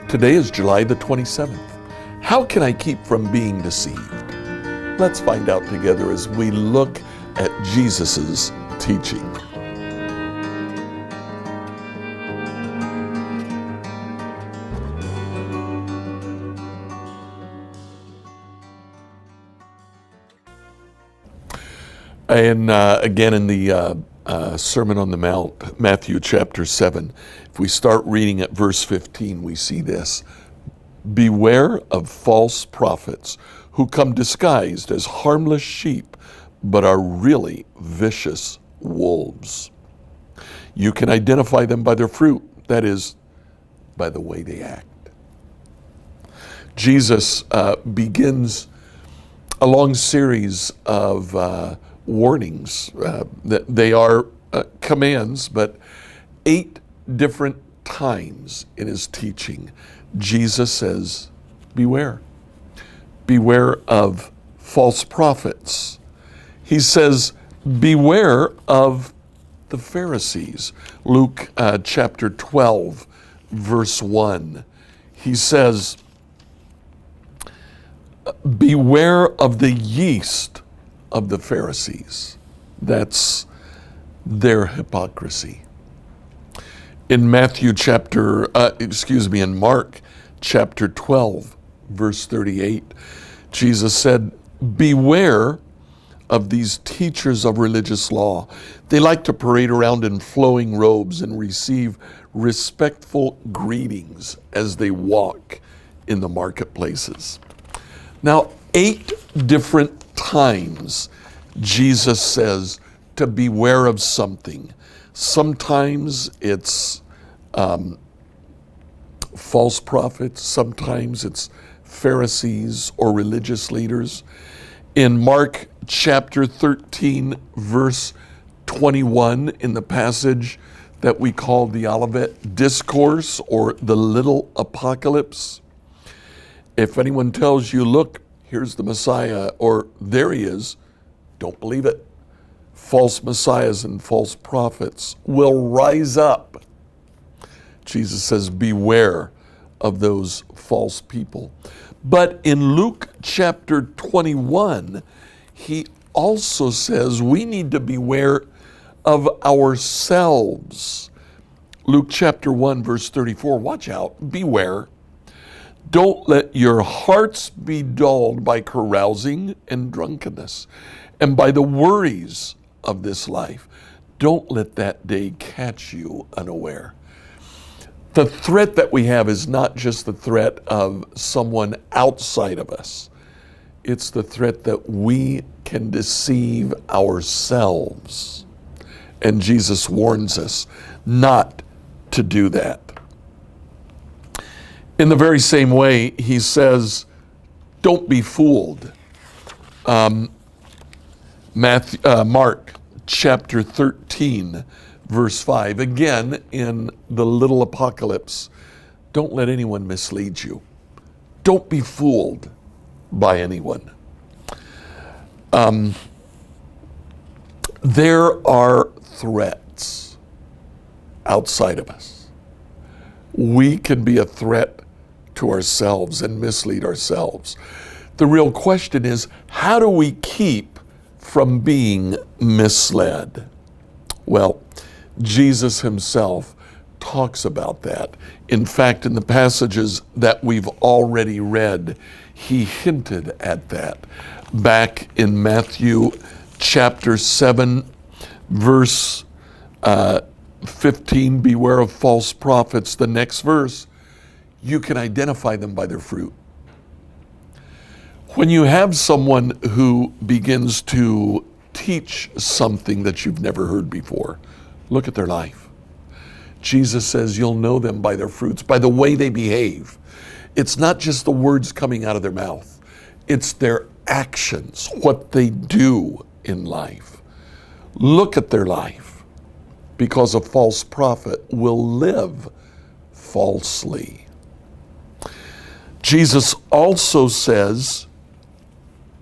Today is July the 27th. How can I keep from being deceived? Let's find out together as we look at Jesus' teaching. And again in the Sermon on the Mount, Matthew chapter 7, if we start reading at verse 15, we see this. Beware of false prophets who come disguised as harmless sheep, but are really vicious wolves. You can identify them by their fruit, that is, by the way they act. Jesus begins a long series of warnings. That they are commands, but 8 different times in his teaching, Jesus says, beware. Beware of false prophets. He says, beware of the Pharisees. Luke chapter 12, verse 1. He says, beware of the yeast of the Pharisees. That's their hypocrisy. In Mark chapter 12, verse 38, Jesus said, beware of these teachers of religious law. They like to parade around in flowing robes and receive respectful greetings as they walk in the marketplaces. Now, 8 different times Jesus says to beware of something. Sometimes it's false prophets, sometimes it's Pharisees or religious leaders. In Mark chapter 13, verse 21, in the passage that we call the Olivet Discourse or the Little Apocalypse, if anyone tells you, look, here's the Messiah, or there he is, don't believe it. False messiahs and false prophets will rise up. Jesus says, beware of those false people. But in Luke chapter 21, he also says we need to beware of ourselves. Luke chapter 1, verse 34, watch out, beware. Don't let your hearts be dulled by carousing and drunkenness, and by the worries of this life. Don't let that day catch you unaware. The threat that we have is not just the threat of someone outside of us. It's the threat that we can deceive ourselves. And Jesus warns us not to do that. In the very same way, he says, don't be fooled. Mark chapter 13, verse 5. Again, in the Little Apocalypse, don't let anyone mislead you. Don't be fooled by anyone. There are threats outside of us. We can be a threat to ourselves and mislead ourselves. The real question is, how do we keep from being misled? Well, Jesus himself talks about that. In fact, in the passages that we've already read, he hinted at that. Back in Matthew chapter 7, verse 15, beware of false prophets. The next verse, you can identify them by their fruit. When you have someone who begins to teach something that you've never heard before, look at their life. Jesus says you'll know them by their fruits, by the way they behave. It's not just the words coming out of their mouth. It's their actions, what they do in life. Look at their life, because a false prophet will live falsely. Jesus also says,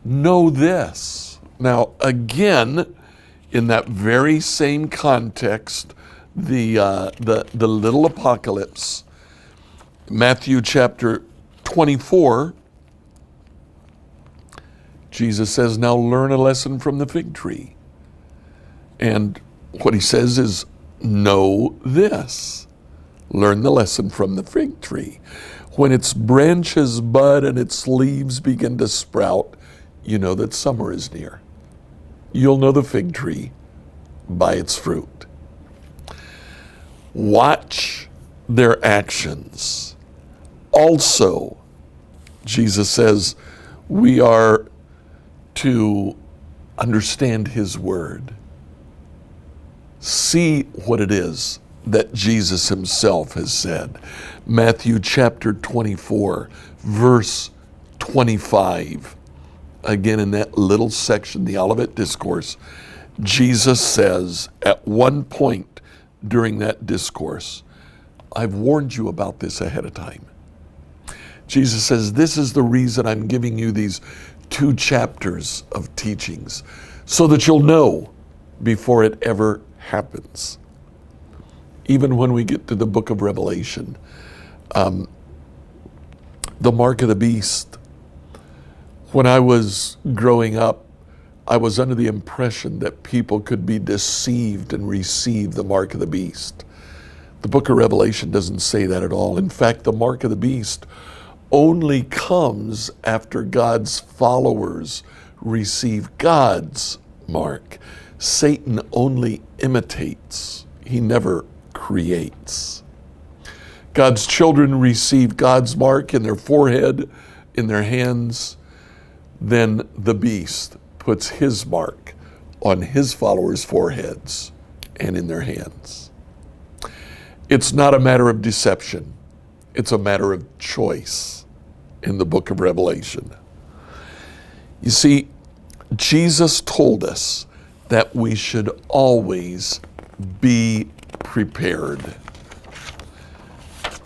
know this. Now, again, in that very same context, the little apocalypse, Matthew chapter 24, Jesus says, now learn a lesson from the fig tree. And what he says is, know this. Learn the lesson from the fig tree. When its branches bud and its leaves begin to sprout, you know that summer is near. You'll know the fig tree by its fruit. Watch their actions. Also, Jesus says, we are to understand his word. See what it is that Jesus himself has said. Matthew chapter 24, verse 25. Again, in that little section, the Olivet Discourse, Jesus says at one point during that discourse, I've warned you about this ahead of time. Jesus says, this is the reason I'm giving you these 2 chapters of teachings, so that you'll know before it ever happens. Even when we get to the book of Revelation, the mark of the beast. When I was growing up, I was under the impression that people could be deceived and receive the mark of the beast. The book of Revelation doesn't say that at all. In fact, the mark of the beast only comes after God's followers receive God's mark. Satan only imitates. He never creates. God's children receive God's mark in their forehead, in their hands. Then the beast puts his mark on his followers' foreheads and in their hands. It's not a matter of deception. It's a matter of choice in the book of Revelation. You see, Jesus told us that we should always be prepared.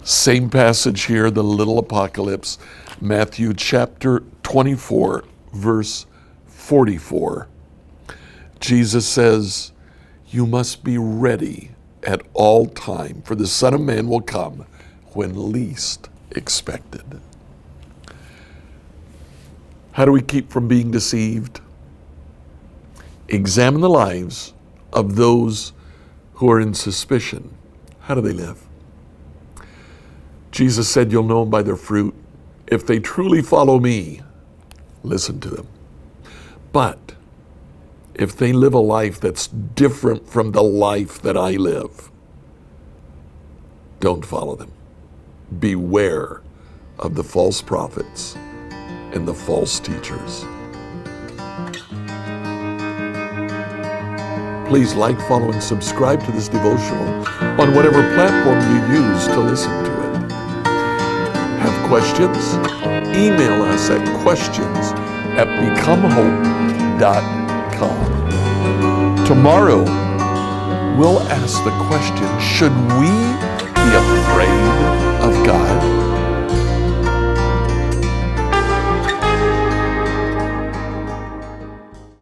Same passage here, the little apocalypse, Matthew chapter 24, verse 44. Jesus says, you must be ready at all time, for the Son of Man will come when least expected. How do we keep from being deceived? Examine the lives of those who are in suspicion. How do they live? Jesus said, you'll know them by their fruit. If they truly follow me, listen to them. But if they live a life that's different from the life that I live, don't follow them. Beware of the false prophets and the false teachers. Please like, follow, and subscribe to this devotional on whatever platform you use to listen to it. Have questions? Email us at questions@becomehope.com. Tomorrow, we'll ask the question, should we be afraid